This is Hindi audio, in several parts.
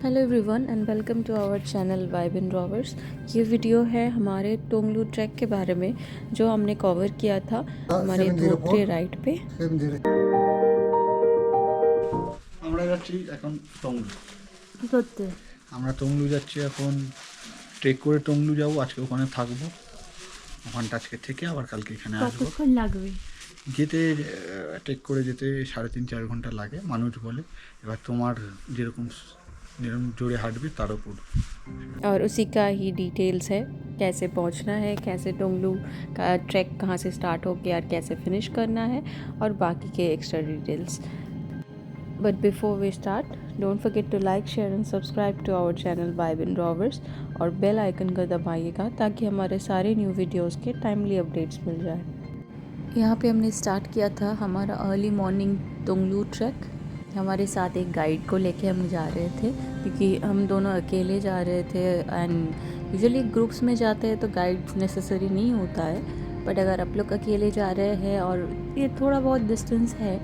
Hello everyone and welcome to our channel vibe and rovers. ये वीडियो है हमारे टोंगलू ट्रैक के बारे में जो हमने कवर किया था हमारे धोत्रे राइड पे। আমরা যাচ্ছি এখন টংলু। কি করতে? আমরা টংলু যাচ্ছি এখন, ট্রেক করে টংলু যাব। আজকে ওখানে থাকবো, ওখানটা আজকে থেকে আবার কালকে এখানে আসবো। কতক্ষণ লাগবে যেতে ট্রেক করে যেতে 3.5-4 ঘন্টা লাগে মানুষ বলে। এবার তোমার যেরকম জোরে হাঁটবে তার উপর। और उसी का ही डिटेल्स है, कैसे पहुंचना है, कैसे टोंगलू का ट्रैक कहाँ से स्टार्ट हो गया और कैसे फिनिश करना है और बाकी के extra details. But before we start don't forget to like share and subscribe to our channel vibe and rovers और बेल आइकन को दबाइएगा ताकि हमारे सारे न्यू वीडियोस के टाइमली अपडेट्स मिल जाए। यहाँ पे हमने स्टार्ट किया था हमारा अर्ली मॉर्निंग टोंगलू ट्रैक। हमारे साथ एक गाइड को लेके हम जा रहे थे क्योंकि हम दोनों अकेले जा रहे थे एंड यूजुअली ग्रुप्स में जाते हैं तो गाइड नेसेसरी नहीं होता है। बट अगर आप लोग अकेले जा रहे हैं और ये थोड़ा बहुत डिस्टेंस है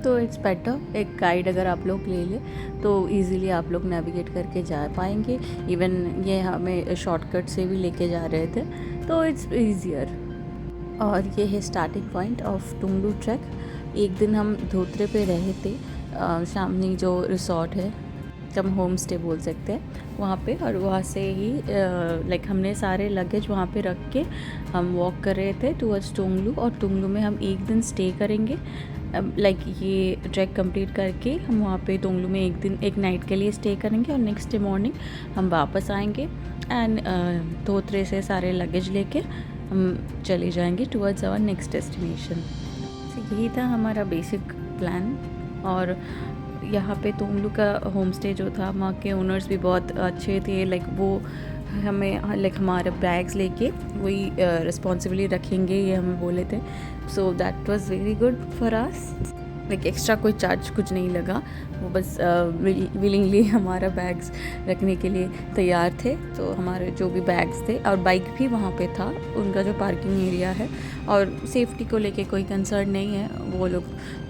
तो इट्स बेटर एक गाइड अगर आप लोग ले लें तो इजीली आप लोग नेविगेट करके जा पाएंगे। इवन ये हमें शॉर्टकट से भी लेके जा रहे थे तो इट्स ईजियर। और ये है स्टार्टिंग पॉइंट ऑफ टोंगलू ट्रैक। एक दिन हम धोत्रे पे रहे थे, सामने जो रिसोर्ट है हम होम स्टे बोल सकते हैं वहाँ पे, और वहाँ से ही लाइक हमने सारे लगेज वहाँ पे रख के हम वॉक कर रहे थे टुवर्ड्स टोंगलू। और टोंगलू में हम एक दिन स्टे करेंगे, लाइक ये ट्रैक कंप्लीट करके हम वहाँ पे टोंगलू में एक नाइट के लिए स्टे करेंगे और नेक्स्ट डे मॉर्निंग हम वापस आएंगे एंड धोत्रे से सारे लगेज लेके हम चले जाएंगे टुवर्ड्स आवर नेक्स्ट डेस्टिनेशन। यही था हमारा बेसिक प्लान। और यहाँ पे टोंगलू का होम स्टे जो था वहाँ के ओनर्स भी बहुत अच्छे थे। लाइक वो हमें लाइक हमारे बैग्स लेके वही रिस्पॉन्सिबली रखेंगे ये हमें बोले थे। So that was very good for us. Like extra कोई चार्ज कुछ नहीं लगा, वो बस विलिंगली हमारा बैग्स रखने के लिए तैयार थे। तो हमारे जो भी बैग्स थे और बाइक भी वहाँ पे था, उनका जो पार्किंग एरिया है, और सेफ्टी को लेके कोई कंसर्न नहीं है, वो लोग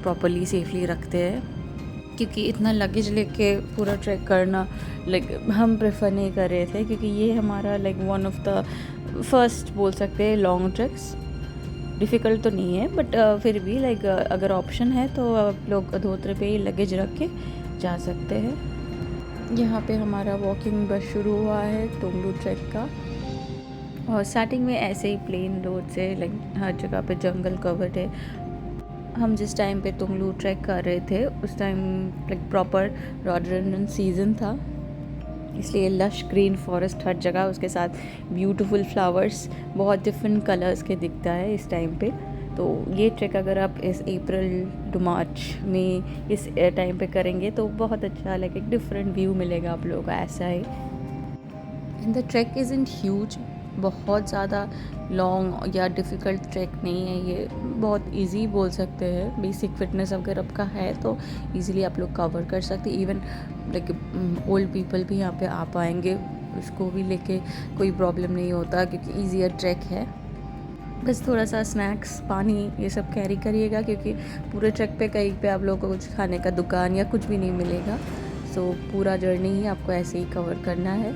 प्रॉपरली सेफली रखते हैं। क्योंकि इतना लगेज लेके पूरा ट्रैक करना लाइक हम प्रेफर नहीं कर रहे थे क्योंकि ये हमारा like one of the first बोल सकते हैं लॉन्ग ट्रैक्स। डिफ़िकल्ट तो नहीं है बट फिर भी लाइक अगर ऑप्शन है तो आप लोग धोत्रे पे ही लगेज रख के जा सकते हैं। यहाँ पे हमारा वॉकिंग बस शुरू हुआ है टोंगलू ट्रैक का। और स्टार्टिंग में ऐसे ही प्लेन रोड से लाइक हर जगह पे जंगल कवर्ड है। हम जिस टाइम पे टोंगलू ट्रैक कर रहे थे उस टाइम लाइक प्रॉपर रॉडोडेंड्रन सीज़न था, इसलिए लश ग्रीन फॉरेस्ट हर जगह, उसके साथ ब्यूटीफुल फ्लावर्स बहुत डिफरेंट कलर्स के दिखता है इस टाइम पे। तो ये ट्रैक अगर आप इस अप्रैल टू मार्च में इस टाइम पे करेंगे तो बहुत अच्छा लाइक एक डिफरेंट व्यू मिलेगा आप लोगों को, ऐसा है। And the track is in huge, बहुत ज़्यादा लॉन्ग या डिफ़िकल्ट ट्रैक नहीं है ये, बहुत इजी बोल सकते हैं। बेसिक फिटनेस अगर आपका है तो इजीली आप लोग कवर कर सकते हैं। इवन लाइक ओल्ड पीपल भी यहाँ पे आ पाएंगे, उसको भी लेके कोई प्रॉब्लम नहीं होता क्योंकि ईजियर ट्रैक है। बस थोड़ा सा स्नैक्स, पानी ये सब कैरी करिएगा क्योंकि पूरे ट्रैक पे कहीं पे आप लोगों को कुछ खाने का दुकान या कुछ भी नहीं मिलेगा। सो पूरा जर्नी ही आपको ऐसे ही कवर करना है।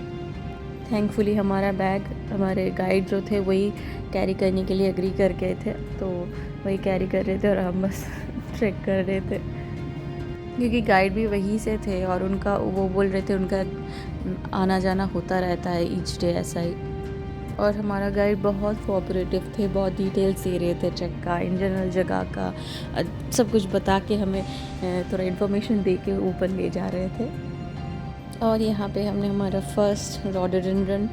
थैंकफुली हमारा बैग हमारे गाइड जो थे वही कैरी करने के लिए एग्री कर गए थे, तो वही कैरी कर रहे थे और हम बस ट्रैक कर रहे थे क्योंकि गाइड भी वहीं से थे और उनका वो बोल रहे थे उनका आना जाना होता रहता है ईच डे ऐसा ही। और हमारा गाइड बहुत कोऑपरेटिव थे, बहुत डिटेल्स दे रहे थे ट्रैक का, इन जनरल जगह का सब कुछ बता के हमें थोड़ा इन्फॉर्मेशन दे के ऊपर ले जा रहे थे। और यहाँ पे हमने हमारा फर्स्ट रॉडोडेंड्रन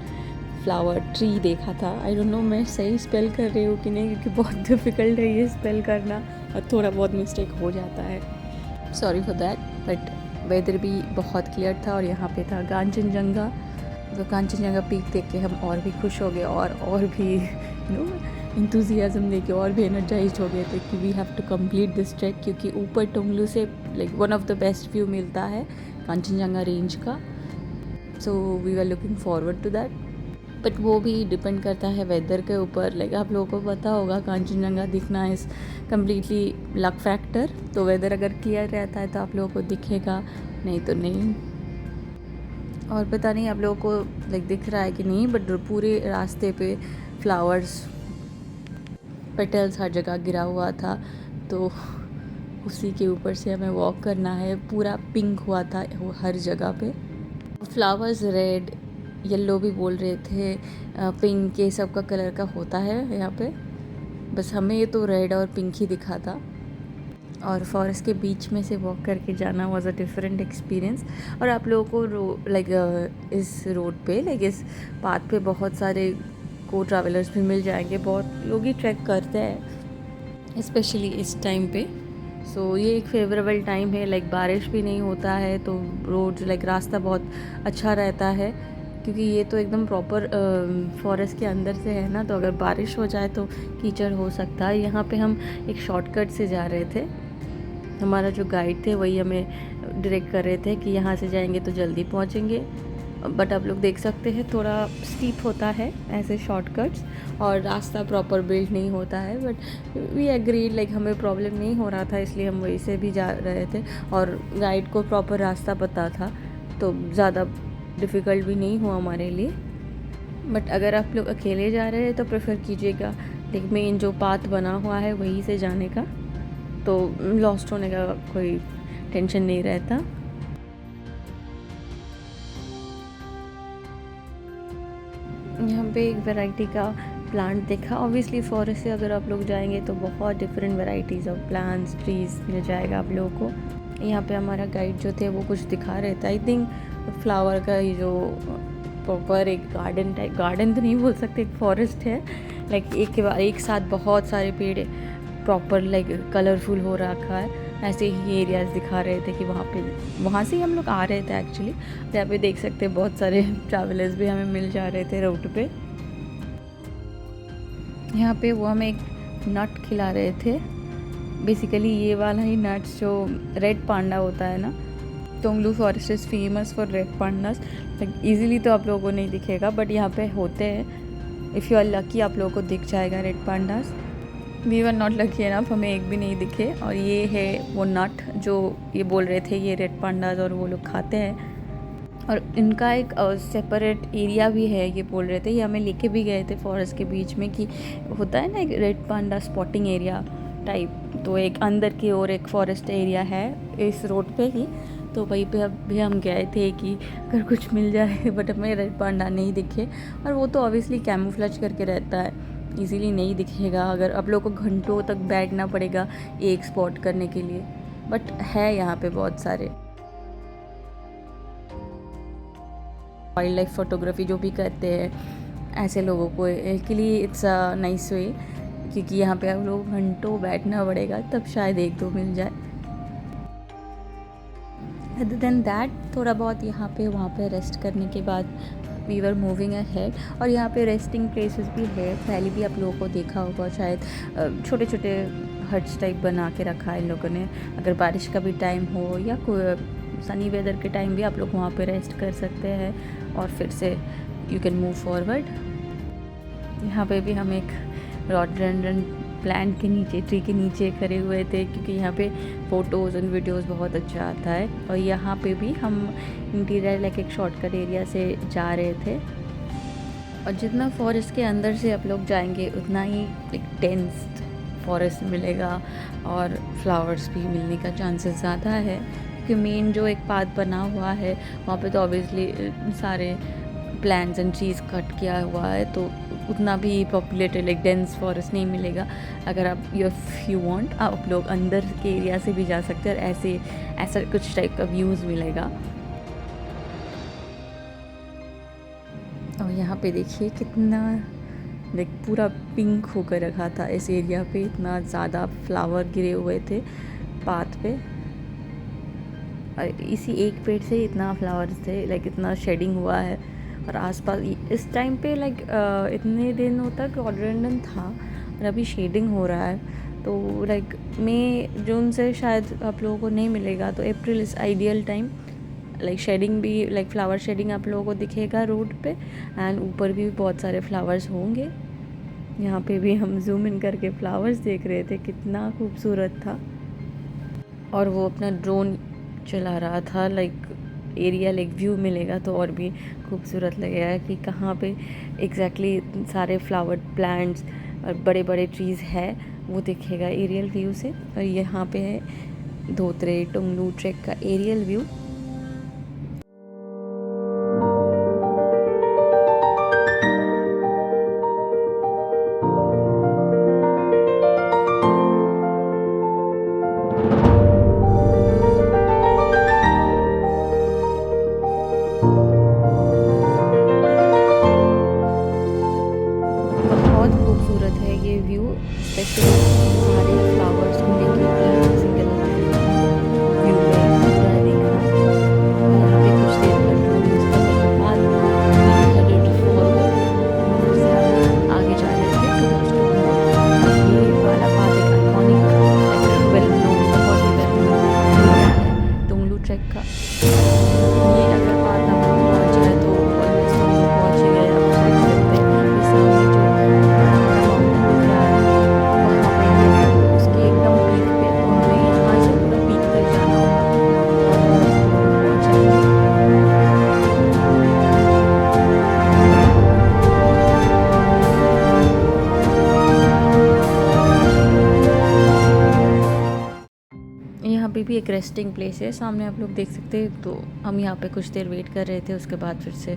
फ्लावर ट्री देखा था। आई डोंट नो मैं सही स्पेल कर रही हूँ कि नहीं क्योंकि बहुत डिफ़िकल्ट है ये स्पेल करना और थोड़ा बहुत मिस्टेक हो जाता है, sorry for that. But weather भी बहुत क्लियर था और यहाँ पे था कांचनजंगा। तो कांचनजंगा पीक देख के हम और भी खुश हो गए और भी इंथुजियाज़म देके और भी एनर्जाइज्ड हो गए थे कि we have to complete this track क्योंकि ऊपर टोंगलू से like one of the best view मिलता है कांचनजंगा रेंज का। So we are looking forward to that. But वो भी डिपेंड करता है वेदर के ऊपर। लाइक आप लोगों को पता होगा कांचनजंगा दिखना इज़ कम्प्लीटली लक फैक्टर। तो वेदर अगर क्लियर रहता है तो आप लोगों को दिखेगा, नहीं तो नहीं। और पता नहीं आप लोगों को लाइक दिख रहा है कि नहीं, बट पूरे रास्ते पे फ्लावर्स, पेटल्स हर जगह गिरा हुआ था, तो उसी के ऊपर से हमें वॉक करना है। पूरा पिंक हुआ था वो हर जगह पे, फ्लावर्स रेड येलो भी बोल रहे थे, पिंक, ये सब का कलर का होता है यहाँ पे, बस हमें ये तो रेड और पिंक ही दिखा था। और फॉरेस्ट के बीच में से वॉक करके जाना वाज अ डिफरेंट एक्सपीरियंस। और आप लोगों को इस रोड पे इस पाथ पे बहुत सारे को ट्रैवलर्स भी मिल जाएंगे, बहुत लोग ही ट्रैक करते हैं स्पेशली इस टाइम पे। सो ये एक फेवरेबल टाइम है, बारिश भी नहीं होता है, तो रोड रास्ता बहुत अच्छा रहता है, क्योंकि ये तो एकदम प्रॉपर फॉरेस्ट के अंदर से है ना, तो अगर बारिश हो जाए तो कीचड़ हो सकता है। यहाँ पे हम एक शॉर्टकट से जा रहे थे, हमारा जो गाइड थे वही हमें डायरेक्ट कर रहे थे कि यहाँ से जाएंगे तो जल्दी पहुँचेंगे, बट आप लोग देख सकते हैं थोड़ा स्टीप होता है ऐसे शॉर्टकट्स, और रास्ता प्रॉपर बिल्ड नहीं होता है, बट वी एग्रीड हमें प्रॉब्लम नहीं हो रहा था, इसलिए हम वही से भी जा रहे थे, और गाइड को प्रॉपर रास्ता पता था, तो ज़्यादा डिफ़िकल्ट भी नहीं हुआ हमारे लिए। बट अगर आप लोग अकेले जा रहे हैं तो प्रेफर कीजिएगा मेन जो पाथ बना हुआ है वहीं से जाने का, तो लॉस्ट होने का कोई टेंशन नहीं रहता। यहाँ पे एक वैरायटी का प्लांट देखा। ऑब्वियसली फॉरेस्ट से अगर आप लोग जाएंगे तो बहुत different varieties of plants, trees मिल जाएगा आप लोगों को। यहाँ पे हमारा गाइड जो थे वो कुछ दिखा रहे थे, आई थिंक फ्लावर का ये जो प्रॉपर एक गार्डन टाइप, गार्डन तो नहीं बोल सकते, एक फॉरेस्ट है, एक के बाद एक साथ बहुत सारे पेड़ प्रॉपर कलरफुल हो रखा है, ऐसे ही एरियाज़ दिखा रहे थे कि वहाँ से ही हम लोग आ रहे थे एक्चुअली। यहाँ पे देख सकते हैं बहुत सारे ट्रैवलर्स भी हमें मिल जा रहे थे रोड पे। यहाँ पे वो हमें एक नट खिला रहे थे, बेसिकली ये वाला ही नट्स जो रेड पांडा होता है ना, Tonglu forest is famous for red pandas. Easily तो आप लोगों को नहीं दिखेगा, बट यहाँ पे होते हैं, इफ़ यू आर लकी आप लोगों को दिख जाएगा red pandas. We were not lucky enough, हमें एक भी नहीं दिखे। और ये है वो नट जो ये बोल रहे थे, ये रेड पांडास और वो लोग खाते हैं, और इनका एक सेपरेट एरिया भी है, ये बोल रहे थे, ये हमें लेके भी गए थे फॉरेस्ट के बीच में, कि होता है ना एक red panda spotting area type, तो एक अंदर की ओर एक फॉरेस्ट एरिया है इस रोड पे ही, तो वहीं पे अभी हम गए थे कि अगर कुछ मिल जाए, बट हमें रेड पांडा नहीं दिखे। और वो तो ऑब्वियसली कैमोफ्लेज करके रहता है, इजीली नहीं दिखेगा, अगर आप लोगों को घंटों तक बैठना पड़ेगा एक स्पॉट करने के लिए, बट है यहाँ पे बहुत सारे। वाइल्ड लाइफ फोटोग्राफी जो भी करते हैं ऐसे लोगों को के लिए इट्स अ नाइस वे, क्योंकि यहाँ पे आप लोग घंटों बैठना पड़ेगा तब शायद एक दो मिल जाए। अदर देन दैट थोड़ा बहुत यहाँ पे वहाँ पे रेस्ट करने के बाद वी वर मूविंग अहेड। और यहाँ पे रेस्टिंग प्लेसेस भी है, पहले भी आप लोगों को देखा होगा शायद, छोटे छोटे हट्स टाइप बना के रखा है इन लोगों ने, अगर बारिश का भी टाइम हो या कोई सनी वेदर के टाइम भी आप लोग वहाँ पे रेस्ट कर सकते हैं, और फिर से यू कैन मूव फॉरवर्ड। यहाँ पे भी हम एक रॉडोडेंड्रन प्लांट के नीचे, ट्री के नीचे खड़े हुए थे, क्योंकि यहाँ पे फ़ोटोज़ एंड वीडियोस बहुत अच्छा आता है। और यहाँ पे भी हम इंटीरियर एक शॉर्टकट एरिया से जा रहे थे, और जितना फॉरेस्ट के अंदर से आप लोग जाएंगे उतना ही एक डेंस फॉरेस्ट मिलेगा, और फ्लावर्स भी मिलने का चांसेस ज़्यादा है, क्योंकि मेन जो एक पाथ बना हुआ है वहाँ पे तो ऑब्वियसली सारे प्लांट्स एंड ट्रीज कट किया हुआ है, तो उतना भी पॉपुलेटेड डेंस फॉरेस्ट नहीं मिलेगा। अगर आप इफ़ यू वांट आप लोग अंदर के एरिया से भी जा सकते हैं, और ऐसा कुछ टाइप का व्यूज़ मिलेगा। और यहाँ पे देखिए कितना पूरा पिंक होकर रखा था इस एरिया पे, इतना ज़्यादा फ्लावर गिरे हुए थे पाथ पे, और इसी एक पेड़ से इतना फ्लावर्स थे, इतना शेडिंग हुआ है। और आसपास इस टाइम पे इतने दिनों तक रॉडोडेंड्रन था, और अभी शेडिंग हो रहा है, तो मई जून से शायद आप लोगों को नहीं मिलेगा, तो April is ideal time. Shedding भी फ्लावर शेडिंग आप लोगों को दिखेगा रोड पे, एंड ऊपर भी बहुत सारे फ्लावर्स होंगे। यहाँ पे भी हम जूम इन करके फ्लावर्स देख रहे थे, कितना खूबसूरत था। और वो अपना ड्रोन चला रहा था एरियल एक व्यू मिलेगा तो और भी खूबसूरत लगेगा कि कहाँ पे एग्जैक्टली सारे फ्लावर प्लांट्स और बड़े बड़े ट्रीज़ है वो दिखेगा एरियल व्यू से। और यहाँ पे है धोत्रे टुंगलू ट्रैक का एरियल व्यू। बहुत खूबसूरत है ये व्यू, स्पेशली सारे फ्लावर्स को लेके एक सिंगल व्यू में पूरा देखना। यहाँ पे कुछ देर कंट्रोल यूज़ करने के बाद आगे जा रहे थे टूरिस्ट। ये वाला पाथ एक आइकॉनिक वेल नोन बहुत ही वेल नोन है टुंगलू ट्रैक का। ये अगर पाथ आप लोग पहुँच जाए तो ऑलमोस्ट हम लोग पहुँच ही गए। आप सोच सकते हैं कि सामने जो बड़ा वाला माउंटेन दिख रहा है वहाँ पे है उसके एकदम पीक पे, तो हमें यहाँ से पूरा पीक तक जाना होगा और पहुँच जाएंगे। यहाँ पे भी एक रेस्टिंग प्लेस है सामने, आप लोग देख सकते हैं। तो हम यहाँ पे कुछ देर वेट कर रहे थे, उसके बाद फिर से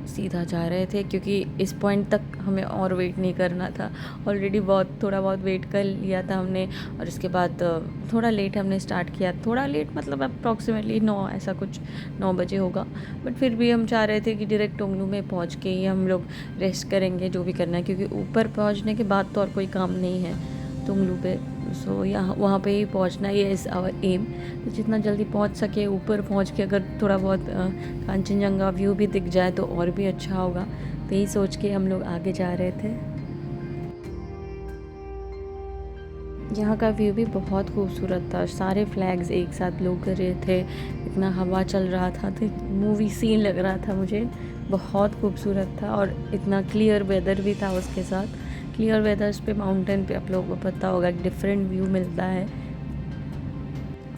सीधा जा रहे थे क्योंकि इस पॉइंट तक हमें और वेट नहीं करना था। ऑलरेडी थोड़ा बहुत वेट कर लिया था हमने और इसके बाद थोड़ा लेट हमने स्टार्ट किया। थोड़ा लेट मतलब अप्रॉक्सीमेटली 9 ऐसा कुछ 9 बजे होगा, बट फिर भी हम चाह रहे थे कि डायरेक्ट टुंगलू में पहुँच के ही हम लोग रेस्ट करेंगे जो भी करना है, क्योंकि ऊपर पहुँचने के बाद तो और कोई काम नहीं है टुंगलू पे। सो यहाँ वहाँ पे ही पहुँचना, ये इज़ आवर एम। तो जितना जल्दी पहुँच सके, ऊपर पहुँच के अगर थोड़ा बहुत कांचनजंगा व्यू भी दिख जाए तो और भी अच्छा होगा। तो यही सोच के हम लोग आगे जा रहे थे। यहाँ का व्यू भी बहुत खूबसूरत था, सारे फ्लैग्स एक साथ लो कर रहे थे, इतना हवा चल रहा था तो मूवी सीन लग रहा था मुझे। बहुत खूबसूरत था और इतना क्लियर वेदर भी था उसके साथ। क्लियर वेदर्स पे माउंटेन पे आप लोगों को पता होगा एक डिफरेंट व्यू मिलता है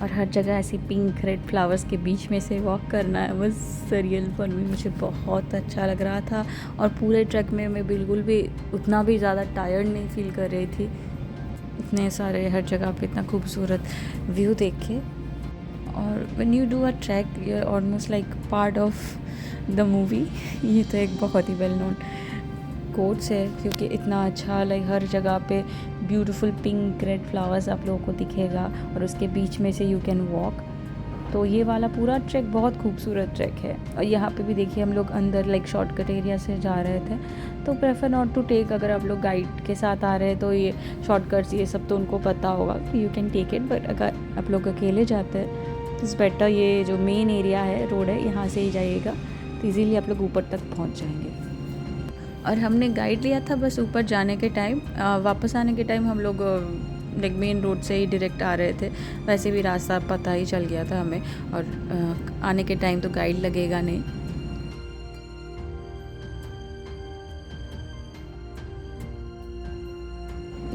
और हर जगह ऐसी पिंक रेड फ्लावर्स के बीच में से वॉक करना है बस सरियल फॉर मी। मुझे बहुत अच्छा लग रहा था और पूरे ट्रैक में मैं बिल्कुल भी उतना भी ज़्यादा टायर्ड नहीं फील कर रही थी। इतने सारे हर जगह पे इतना खूबसूरत व्यू देख के। और when you do a track you are almost like part of the movie. ये तो एक बहुत ही वेल नोन कोट्स है, क्योंकि इतना अच्छा लाइक हर जगह पे ब्यूटीफुल पिंक रेड फ्लावर्स आप लोगों को दिखेगा और उसके बीच में से यू कैन वॉक। तो ये वाला पूरा ट्रैक बहुत खूबसूरत ट्रैक है। और यहाँ पे भी देखिए हम लोग अंदर लाइक शॉर्टकट एरिया से जा रहे थे, तो प्रेफर नॉट टू टेक। अगर आप लोग गाइड के साथ आ रहे हैं तो ये शॉर्टकट्स ये सब तो उनको पता होगा, you can take it. But अगर आप लोग अकेले जाते हैं तो इस बेटर ये जो मेन एरिया है रोड है यहाँ से ही जाइएगा, तो ईज़िली आप लोग ऊपर तक पहुँच जाएंगे। और हमने गाइड लिया था बस ऊपर जाने के टाइम, वापस आने के टाइम हम लोग लाइक मेन रोड से ही डायरेक्ट आ रहे थे। वैसे भी रास्ता पता ही चल गया था हमें, और आने के टाइम तो गाइड लगेगा नहीं।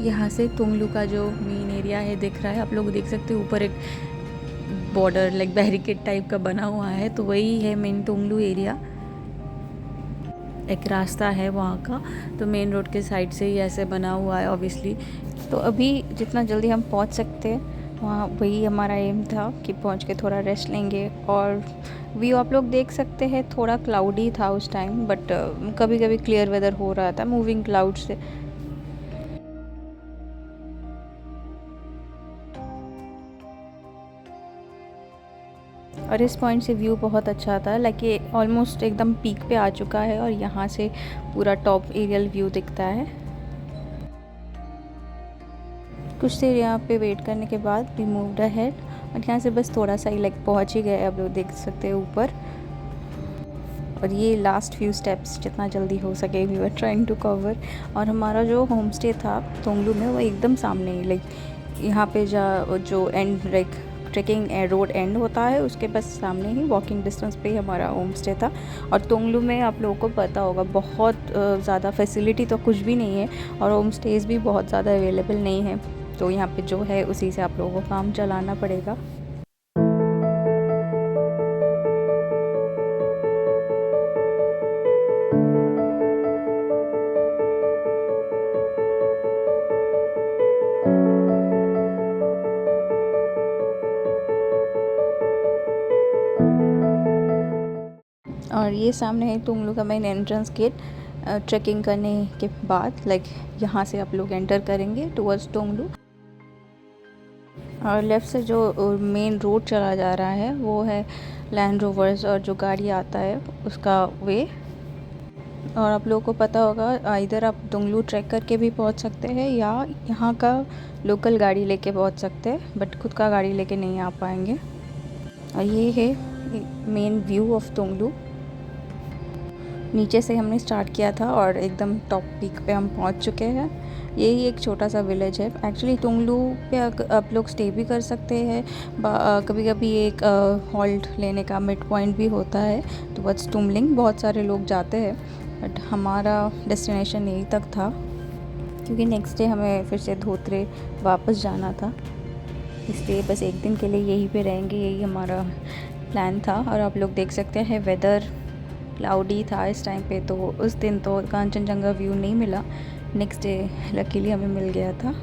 यहाँ से टुंगलू का जो मेन एरिया है दिख रहा है, आप लोग देख सकते हो ऊपर एक बॉर्डर लाइक बैरिकेड टाइप का बना हुआ है, तो वही है मेन टुंगलू एरिया। एक रास्ता है वहाँ का, तो मेन रोड के साइड से ही ऐसे बना हुआ है ऑब्वियसली। तो अभी जितना जल्दी हम पहुँच सकते हैं वहाँ, वही हमारा एम था कि पहुँच के थोड़ा रेस्ट लेंगे। और व्यू आप लोग देख सकते हैं, थोड़ा क्लाउडी था उस टाइम, बट कभी कभी क्लियर वेदर हो रहा था मूविंग क्लाउड से। और इस पॉइंट से व्यू बहुत अच्छा था, लाइक ये ऑलमोस्ट एकदम पीक पे आ चुका है और यहाँ से पूरा टॉप एरियल व्यू दिखता है। कुछ देर यहाँ पे वेट करने के बाद वी मूव्ड अहेड और यहाँ से बस थोड़ा सा ही लाइक पहुँच ही गए, आप लोग देख सकते हैं ऊपर। और ये लास्ट फ्यू स्टेप्स जितना जल्दी हो सके we were trying to cover. और हमारा जो होम स्टे था टुंगलू में वो एकदम सामने ही, लाइक यहाँ पे जो and like trekking road and होता है उसके बस सामने ही वॉकिंग डिस्टेंस पे ही हमारा होम स्टे था। और टुंगलू में आप लोगों को पता होगा बहुत ज़्यादा फैसिलिटी तो कुछ भी नहीं है और होम स्टेज़ भी बहुत ज़्यादा अवेलेबल नहीं है, तो यहाँ पे जो है उसी से आप लोगों को काम चलाना पड़ेगा। और ये सामने है तुंगलू का मेन एंट्रेंस गेट। ट्रैकिंग करने के बाद यहाँ से आप लोग एंटर करेंगे टुवर्ड्स तुंगलू। और लेफ़्ट से जो मेन रोड चला जा रहा है वो है लैंड रोवर्स और जो गाड़ी आता है उसका वे। और आप लोगों को पता होगा इधर आप तुंगलू ट्रैक करके भी पहुंच सकते हैं या यहाँ का लोकल गाड़ी लेके पहुंच सकते हैं, बट खुद का गाड़ी लेके नहीं आ पाएंगे। और ये है मेन व्यू ऑफ तुंगलू। नीचे से हमने स्टार्ट किया था और एकदम टॉप पीक पे हम पहुंच चुके हैं। यही एक छोटा सा विलेज है। एक्चुअली तुंगलू पे आप लोग स्टे भी कर सकते हैं। कभी कभी एक हॉल्ट लेने का मिड पॉइंट भी होता है तो बस तुमलिंग बहुत सारे लोग जाते हैं, बट हमारा डेस्टिनेशन यही तक था क्योंकि नेक्स्ट डे हमें फिर से धोत्रे वापस जाना था, इसलिए बस एक दिन के लिए यहीं पे रहेंगे, यही हमारा प्लान था। और आप लोग देख सकते हैं वेदर क्लाउडी था इस टाइम पे, तो उस दिन तो कांचनजंगा व्यू नहीं मिला। नेक्स्ट डे लकीली हमें मिल गया था।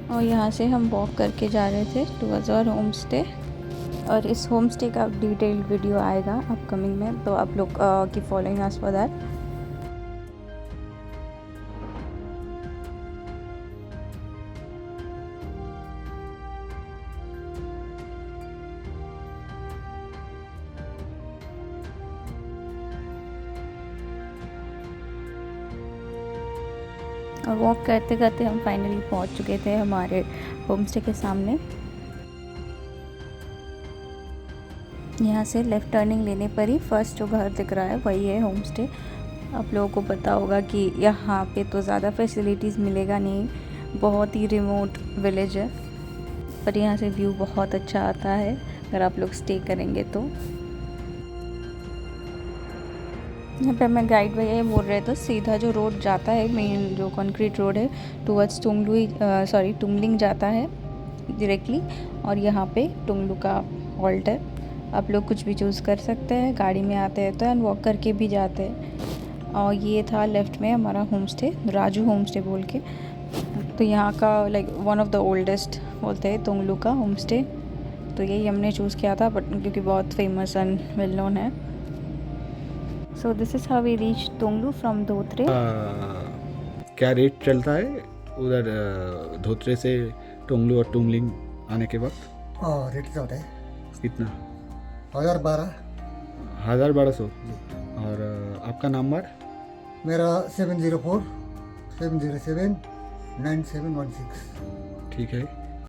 और यहाँ से हम वॉक करके जा रहे थे टुवर्ड्स आवर होम स्टे। और इस होम स्टे का डिटेल्ड वीडियो आएगा अपकमिंग में, तो आप लोग की फॉलोइंग अस फॉर दैट। और वॉक करते करते हम फाइनली पहुंच चुके थे हमारे होम स्टे के सामने। यहाँ से लेफ़्ट टर्निंग लेने पर ही फर्स्ट जो घर दिख रहा है वही है होम स्टे। आप लोगों को पता होगा कि यहाँ पे तो ज़्यादा फैसिलिटीज़ मिलेगा नहीं, बहुत ही रिमोट विलेज है, पर यहाँ से व्यू बहुत अच्छा आता है अगर आप लोग स्टे करेंगे तो। यहाँ पे हमें गाइड भैया ये बोल रहे थे सीधा जो रोड जाता है, मेन जो कंक्रीट रोड है टुवर्ड्स तुंगलिंग जाता है डायरेक्टली, और यहाँ पे तुंगलू का हॉल्ट है। आप लोग कुछ भी चूज़ कर सकते हैं, गाड़ी में आते हैं तो एंड वॉक करके भी जाते हैं। और ये था लेफ़्ट में हमारा home stay, Raju home stay बोल के। तो यहाँ का वन ऑफ द ओल्डेस्ट बोलते हैं तुंगलू का होम स्टे, तो यही हमने चूज़ किया था, बट क्योंकि बहुत फेमस एंड वेल नोन है। So this is how we reach Tunglu from Dhotrey. क्या रेट चलता है उधर धोत्रे से तुंगलू और तुमलिंग आने के वक्त? रेट क्या होता है? कितना? 1012। 1200। और आपका नंबर? मेरा 704 707 9716। ठीक है।